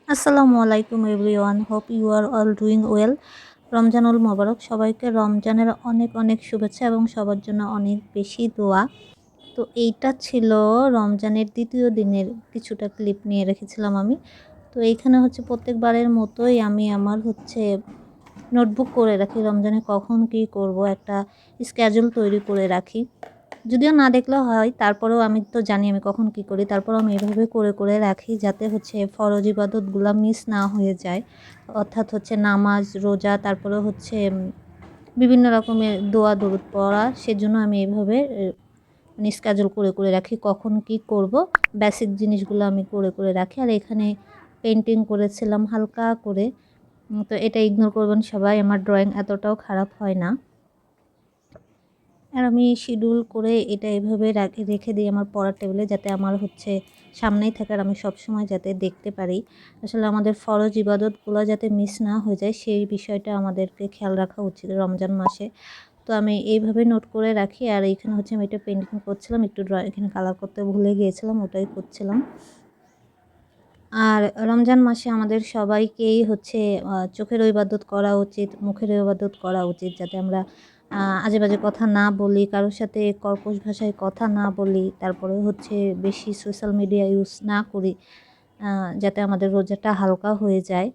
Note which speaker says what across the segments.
Speaker 1: আসসালামু আলাইকুম everyone, hope you are all doing well. রমজানুল মোবারক। সবাইকে রমজানের অনেক অনেক শুভেচ্ছা এবং সবার জন্য অনেক বেশি দোয়া। তো এইটা ছিল রমজানের দ্বিতীয় দিনের কিছুটা ক্লিপ নিয়ে রেখেছিলাম আমি। তো এইখানে হচ্ছে প্রত্যেকবারের মতোই আমি আমার নোটবুক করে রাখি, রমজানে কখন কী করব একটা স্কেজুল তৈরি করে রাখি। যদিও না দেখলেও হয়, তারপরেও আমি তো জানি আমি কখন কী করি, তারপরেও আমি এভাবে করে রাখি যাতে ফরজ ইবাদতগুলো মিস না হয়ে যায়। অর্থাৎ নামাজ, রোজা, তারপরে বিভিন্ন রকমের দোয়া দরুদ পড়া। সেজন্য আমি এভাবে মানে স্কেজুল করে রাখি কখন কী করব। বেসিক জিনিসগুলো আমি করে রাখি। আর এখানে পেন্টিং করেছিলাম হালকা করে। তো এটা ইগনোর করবেন সবাই, আমার ড্রয়িং এতটাও খারাপ হয় না। আর আমি শিডিউল করে এটা এভাবে রেখে দিই আমার পড়ার টেবিলে, যাতে আমার সামনেই থাকে আর আমি সবসময় যাতে দেখতে পারি। আসলে আমাদের ফরজ ইবাদতগুলো যাতে মিস না হয়ে যায় সেই বিষয়টা আমাদেরকে খেয়াল রাখা উচিত রমজান মাসে। তো আমি এইভাবে নোট করে রাখি। আর এইখানে আমি এটা পেন্টিং করছিলাম, একটু এখানে কালার করতে ভুলে গিয়েছিলাম, ওটাই করছিলাম। আর রমজান মাসে আমাদের সবাইকেই চোখের ইবাদত করা উচিত, মুখের ইবাদত করা উচিত, যাতে আমরা আজে বাজে কথা না বলি, কারোর সাথে কর্কশ ভাষায় কথা না বলি, তারপরে বেশি সোশ্যাল মিডিয়া ইউজ না করি, যাতে আমাদের রোজাটা হালকা হয়ে যায়।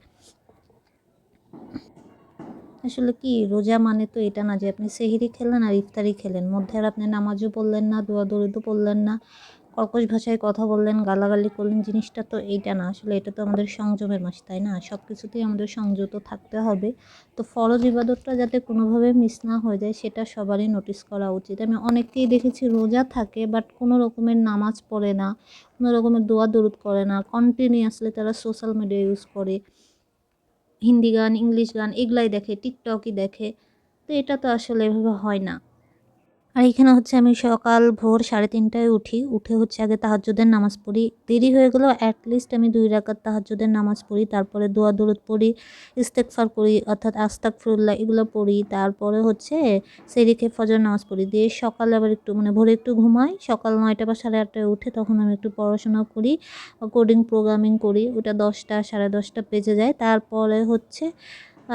Speaker 1: আসলে কি, রোজা মানে তো এটা না যে আপনি সেহরি খেলেন আর ইফতারি খেলেন, মধ্যে আর আপনি নামাজও পড়লেন না, দোয়া দরুদও পড়লেন না, কর্কশ ভাষায় কথা বললেন, গালাগালি করলেন। জিনিসটা তো এইটা না। আসলে এটা তো আমাদের সংযমের মাস, তাই না? সব কিছুতেই আমাদের সংযত থাকতে হবে। তো ফরজ ইবাদতটা যাতে কোনোভাবে মিস না হয়ে যায় সেটা সবারই নোটিস করা উচিত। আমি অনেককেই দেখেছি রোজা থাকে বাট কোনো রকমের নামাজ পড়ে না, কোনো রকমের দোয়া দরুদ করে না, কন্টিনিউয়াসলি তারা সোশ্যাল মিডিয়া ইউজ করে, হিন্দি গান, ইংলিশ গান এগুলাই দেখে, টিকটকই দেখে। তো এটা তো আসলে এভাবে হয় না। আর এখানে আমি সকাল ভোর 3:30টায় উঠি। উঠে আগে তাহাজ্জুদের নামাজ পড়ি। দেরি হয়ে গেলেও অ্যাটলিস্ট আমি 2 রাকাত তাহাজ্জুদের নামাজ পড়ি। তারপরে দোয়া দরুদ পড়ি, ইস্তেগফার করি, অর্থাৎ আস্তাগফিরুল্লাহ এগুলো পড়ি। তারপরে সেহরি খেয়ে ফজর নামাজ পড়ি। দিয়ে সকালে আবার একটু ভোরে একটু ঘুমাই। সকাল 9টা বা 8:30টায় উঠে তখন আমি একটু পড়াশোনা করি, কোডিং প্রোগ্রামিং করি। ওটা 10টা 10:30টা বেজে যায়। তারপরে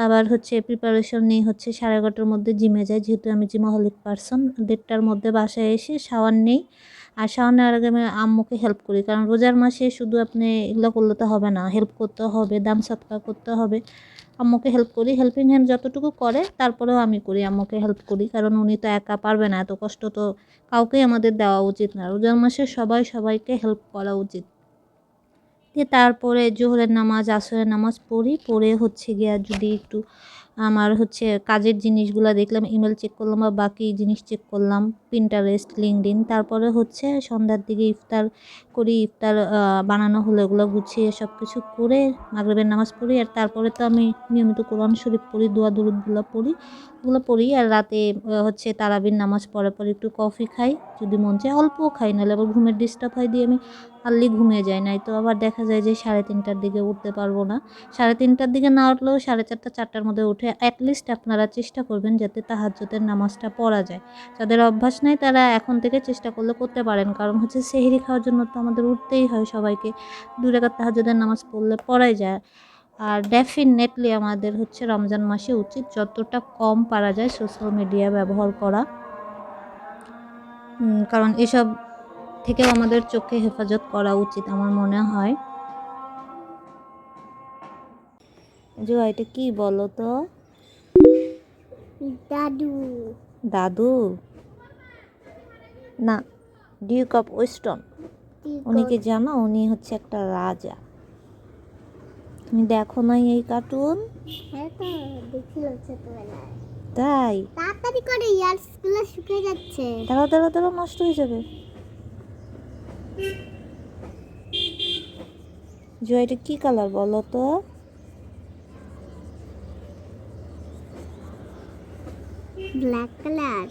Speaker 1: আবার প্রিপারেশন নিই 11:30টার মধ্যে জিমে যাই, যেহেতু আমি জিমোহলিক পারসন। 1:30টার মধ্যে বাসায় এসে শাওয়ার নেই। আর শাওয়ার নেওয়ার আগে আমি আম্মুকে হেল্প করি, কারণ রোজার মাসে শুধু আপনি এগুলো করলে তো হবে না, হেল্প করতে হবে, দান সদকা করতে হবে। আম্মুকে হেল্প করি, হেল্পিং হ্যান্ড যতটুকু করে তারপরেও আমি করি, আম্মুকে হেল্প করি, কারণ উনি তো একা পারবে না। এত কষ্ট তো কাউকেই আমাদের দেওয়া উচিত না। রোজার মাসে সবাইকে হেল্প করা উচিত। দিয়ে তারপরে জোহরের নামাজ, আসরের নামাজ পড়ি। পড়ে গিয়া যদি একটু আমার কাজের জিনিসগুলো দেখলাম, ইমেল চেক করলাম বা বাকি জিনিস চেক করলাম, পিন্টারেস্ট, লিঙ্কডইন। তারপরে সন্ধ্যার দিকে ইফতার করি। ইফতার বানানো হলে ওগুলো গুছিয়ে সব কিছু করে মাগরিবের নামাজ পড়ি। আর তারপরে তো আমি নিয়মিত কোরআন শরীফ পড়ি, দোয়া দরুদগুলো পড়ি, ওগুলো পড়ি। আর রাতে তারাবির নামাজ পড়ার পর একটু কফি খাই, যদি মন চায় অল্প খাই, নাহলে আবার ঘুমের ডিস্টার্ব হয় দিয়ে আমি আর্লি ঘুমিয়ে যাই। নাই তো আবার দেখা যায় যে 3:30টার দিকে উঠতে পারবো না। 3:30টার দিকে না উঠলেও 4:30 4টার মধ্যে উঠে অ্যাটলিস্ট আপনারা চেষ্টা করবেন যাতে তাহাজ্জুদের নামাজটা পড়া যায়। যাদের অভ্যাস নাই তারা এখন থেকে চেষ্টা করলে করতে পারেন, কারণ সেহরি খাওয়ার জন্য তো আমাদের উঠতেই হয় সবাইকে। 2 রাকাত তাহাজ্জুদের নামাজ পড়লে পড়াই যায়। আর ডেফিনেটলি আমাদের রমজান মাসে উচিত যতটা কম পারা যায় সোশ্যাল মিডিয়া ব্যবহার করা, কারণ এসব থেকেও আমাদের চোখে হেফাজত করা উচিত আমার মনে হয়। যে এটা কি বলো তো?
Speaker 2: দাদু।
Speaker 1: দাদু না, ডিউক অফ ওয়েস্টন। উনি কি জানো? উনি একটা রাজা। তুমি দেখো নাই এই কার্টুন?
Speaker 2: হ্যাঁ তো দেখছিলাম ছোটবেলায়।
Speaker 1: তাই?
Speaker 2: তাড়াতাড়ি করে ইয়ার্সগুলো শুকিয়ে যাচ্ছে।
Speaker 1: দাঁড়াও নষ্ট হয়ে যাবে। যে এটা কি কালার বলো তো?
Speaker 2: Black colour.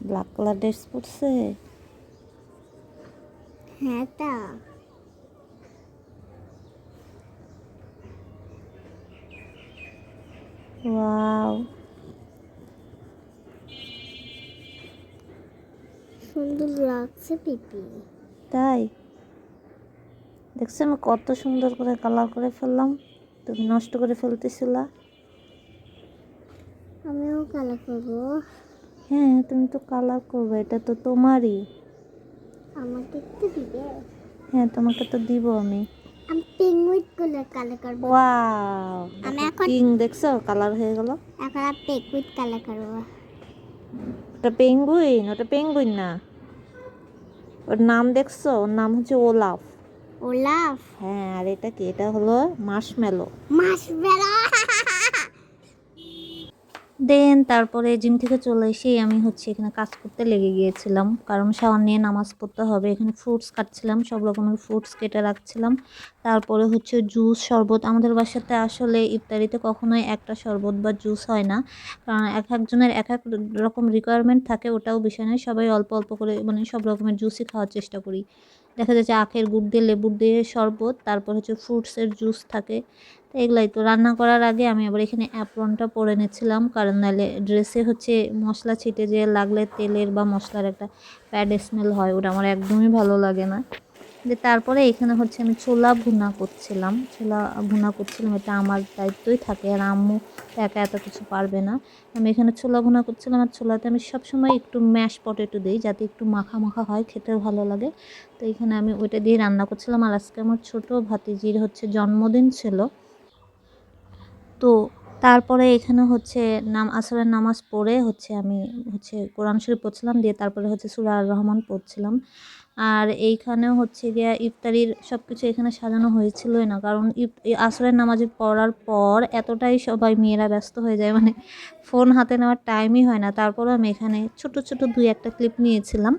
Speaker 1: Black colour dress পরছে।
Speaker 2: হ্যাঁ তা।
Speaker 1: ওয়াও,
Speaker 2: সুন্দর লাগছে পিপি।
Speaker 1: তাই? দেখছো আমি কত সুন্দর করে কালার করে ফেললাম, তুমি নষ্ট করে ফেলতেছিলা।
Speaker 2: আমিও কালার করবো।
Speaker 1: হ্যাঁ তুমি তো কালার করবে, এটা তো তোমারই।
Speaker 2: আমাকে একটু দিবে?
Speaker 1: হ্যাঁ তোমাকে তো দিব আমি।
Speaker 2: আমি পেঙ্গুইন কালার করবো।
Speaker 1: ওয়াও,
Speaker 2: আমি
Speaker 1: দেখো
Speaker 2: এখন
Speaker 1: কিং, দেখছো কালার হয়ে গেল।
Speaker 2: আমি পেঙ্গুইন কালার করবো।
Speaker 1: ওটা পেঙ্গুইন, ওটা পেঙ্গুইন না, ওর নাম দেখছো, ওর নাম হচ্ছে ওলাফ।
Speaker 2: ওলাফ।
Speaker 1: হ্যাঁ, আর এটা কি, এটা হলো মার্শমেলো।
Speaker 2: মাসবেরা।
Speaker 1: দেন তারপরে জিম থেকে চলে এসে আমি হচ্ছে এখানে কাজ করতে লেগে গিয়েছিলাম, কারণ শাওয়ার নিয়ে নামাজ পড়তে হবে। এখানে ফ্রুটস কাটছিলাম, সব রকমের ফ্রুটস কেটে রাখছিলাম। তারপরে হচ্ছে জুস, শরবত। আমাদের বাসাতে আসলে ইফতারিতে কখনোই একটা শরবত বা জুস হয় না, কারণ এক একজনের এক এক রকম রিকোয়ারমেন্ট থাকে। ওটাও বিষয় নয়, সবাই অল্প অল্প করে মানে সব রকমের জুসই খাওয়ার চেষ্টা করি। দেখা যাচ্ছে আখের গুড় দিয়ে, লেবুর দিয়ে শরবত, তারপর হচ্ছে ফ্রুটসের জুস থাকে। তো এগুলাই তো রান্না করার আগে আমি আবার এখানে অ্যাপ্রনটা পরে নিচ্ছিলাম, কারণ নাহলে ড্রেসে হচ্ছে মশলা ছিটে যে লাগলে তেলের বা মশলার একটা ব্যাড স্মেল হয়, ওটা আমার একদমই ভালো লাগে না। যে তারপরে এখানে হচ্ছে আমি ছোলা ভুনা করছিলাম, এটা আমার দায়িত্বই থাকে, আর আম্মু তো একা এত কিছু পারবে না। আমি এখানে ছোলা ভুনা করছিলাম, আর ছোলাতে আমি সবসময় একটু ম্যাশ পটেটো দিই, যাতে একটু মাখা মাখা হয়, খেতে ভালো লাগে। তো এখানে আমি ওইটা দিয়ে রান্না করছিলাম। আর আজকে আমার ছোট ভাতিজির হচ্ছে জন্মদিন ছিল। তো তারপরে এখানে হচ্ছে আসরের নামাজ পড়ে হচ্ছে আমি হচ্ছে কোরআন শরীফ পড়ছিলাম, দিয়ে তারপরে হচ্ছে সূরা আর রহমান পড়ছিলাম। আর এইখানে হচ্ছে গিয়া ইফতারির সব কিছু এখানে সাজানো হয়েছিলই না, কারণ আসরের নামাজে পড়ার পর এতটাই সবাই মেয়েরা ব্যস্ত হয়ে যায়, মানে ফোন হাতে নেওয়ার টাইমই হয় না। তারপরে আমি এখানে ছোট ছোট 2-1টা ক্লিপ নিয়েছিলাম।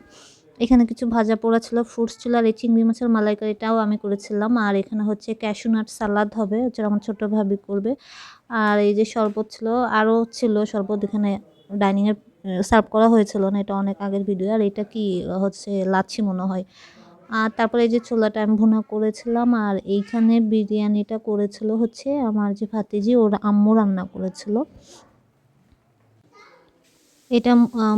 Speaker 1: এখানে কিছু ভাজা পোড়া ছিল, ফ্রুটস ছিল, আর এই চিংড়ি মাছের মালাইকারিটাও আমি করেছিলাম। আর এখানে হচ্ছে ক্যাশু নাট সালাদ হবে, হচ্ছে আমার ছোটো ভাবি করবে। আর এই যে শরবত ছিল, আরও ছিল শরবত এখানে ডাইনিংয়ে সার্ভ করা হয়েছিল না, এটা অনেক আগের ভিডিও। আর এটা কি হচ্ছে লাচ্ছি মনে হয়। আর তারপরে এই যে ছোলাটা আমি ভুনা করেছিলাম। আর এইখানে বিরিয়ানিটা করেছিল হচ্ছে আমার যে ভাতিজি, ওর আম্মু রান্না করেছিল। এটা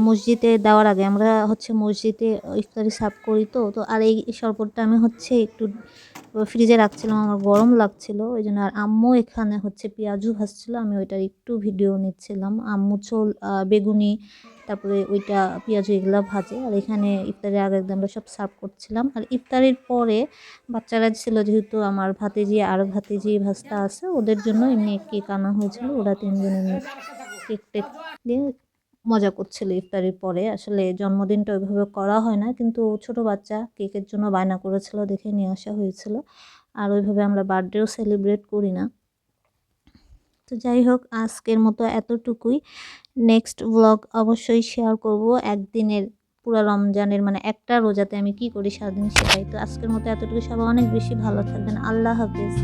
Speaker 1: মসজিদে দেওয়ার আগে আমরা হচ্ছে মসজিদে ইফতারি সার্ভ করি। তো তো আর এই শরবতটা আমি হচ্ছে একটু ফ্রিজে রাখছিলাম, আমার গরম লাগছিল ওই জন্য। আর আম্মু এখানে হচ্ছে পেঁয়াজু ভাজছিল, আমি ওইটার একটু ভিডিও নিচ্ছিলাম। আম্মু ছোল, বেগুনি, তারপরে ওইটা পেঁয়াজু এগুলো ভাজে। আর এখানে ইফতারের আগে একদম আমরা সব সার্ভ করছিলাম। আর ইফতারির পরে বাচ্চারা ছিল, যেহেতু আমার ভাতিজি আর ভাতিজি ভাস্তা আছে, ওদের জন্য এমনি কেক আনা হয়েছিল। ওরা 3 জন এমনি কেক টেক দিয়ে মজা করছিল ইফতারির পরে। আসলে জন্মদিনটা ওইভাবে করা হয় না, কিন্তু ছোট বাচ্চা কেকের জন্য বায়না করেছিল দেখে নিয়ে আসা হয়েছিল। আর ওইভাবে আমরা বার্থডেও সেলিব্রেট করি না। তো যাই হোক, আজকের মতো এতটুকুই। নেক্সট ব্লগ অবশ্যই শেয়ার করব একদিনের, পুরো রমজানের মানে একটা রোজাতে আমি কি করি সারাদিন সেটাই। তো আজকের মতো এতটুকু, সবাই অনেক বেশি ভালো থাকবেন। আল্লাহ হাফেজ।